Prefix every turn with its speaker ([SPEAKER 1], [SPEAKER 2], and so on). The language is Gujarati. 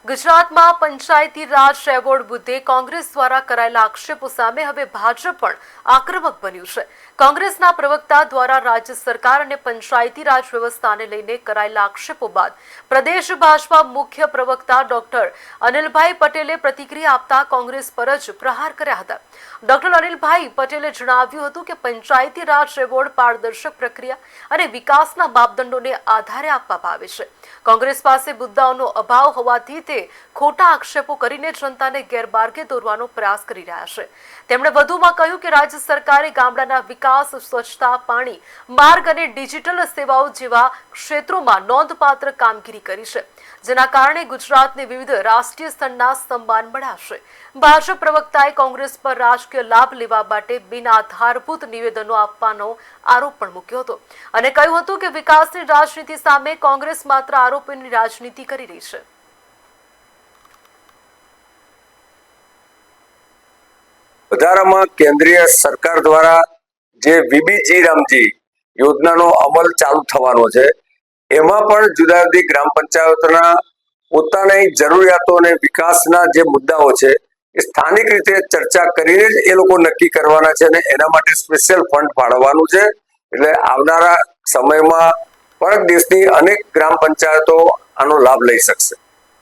[SPEAKER 1] ગુજરાતમાં પંચાયતી રાજ એવોર્ડ મુદ્દે કોંગ્રેસ દ્વારા કરાયેલા આક્ષેપો સામે હવે ભાજપ પણ આક્રમક બન્યું છે। કોંગ્રેસના પ્રવક્તા દ્વારા રાજ્ય સરકાર અને પંચાયતી રાજ વ્યવસ્થાને લઈને કરાયેલા આક્ષેપો બાદ પ્રદેશ ભાજપા મુખ્ય પ્રવક્તા ડોક્ટર અનિલભાઈ પટેલે પ્રતિક્રિયા આપતા કોંગ્રેસ પર જ પ્રહાર કર્યા હતા। ડોક્ટર અનિલભાઈ પટેલે જણાવ્યું હતું કે પંચાયતી રાજ એવોર્ડ પારદર્શક પ્રક્રિયા અને વિકાસના માપદંડોને આધારે આપવામાં આવે છે। કોંગ્રેસ પાસે મુદ્દાઓનો અભાવ હોવાથી તે ખોટા આક્ષેપો કરીને જનતાને ગેરમાર્ગે દોરવાનો પ્રયાસ કરી રહ્યા છે। તેમણે વધુમાં કહ્યું કે રાજ્ય સરકારે ગામડાના વિકાસ, સ્વચ્છતા, પાણી, માર્ગ અને ડિજિટલ સેવાઓ જેવા ક્ષેત્રોમાં નોંધપાત્ર કામગીરી કરી છે, જેના કારણે ગુજરાતને વિવિધ રાષ્ટ્રીય સ્તરના સન્માન મળ્યા છે। ભાજપ પ્રવક્તાએ કોંગ્રેસ પર રાજકીય લાભ લેવા માટે બિનઆધારભૂત નિવેદનો આપવાનો આરોપ પણ મૂક્યો હતો અને કહ્યું હતું કે વિકાસની રાજનીતિ સામે કોંગ્રેસ માત્ર આરોપોની રાજનીતિ કરી રહી છે।
[SPEAKER 2] વધારામાં કેન્દ્રીય સરકાર દ્વારા જે વીબીજી રામજી યોજનાનો અમલ ચાલુ થવાનો છે, એમાં પણ જુદા જુદી ગ્રામ પંચાયતોના પોતાની જરૂરિયાતો અને વિકાસના જે મુદ્દાઓ છે એ સ્થાનિક રીતે ચર્ચા કરીને જ એ લોકો નક્કી કરવાના છે અને એના માટે સ્પેશિયલ ફંડ ફાળવવાનું છે। એટલે આવનારા સમયમાં પણ દેશની અનેક ગ્રામ પંચાયતો આનો લાભ લઈ શકશે।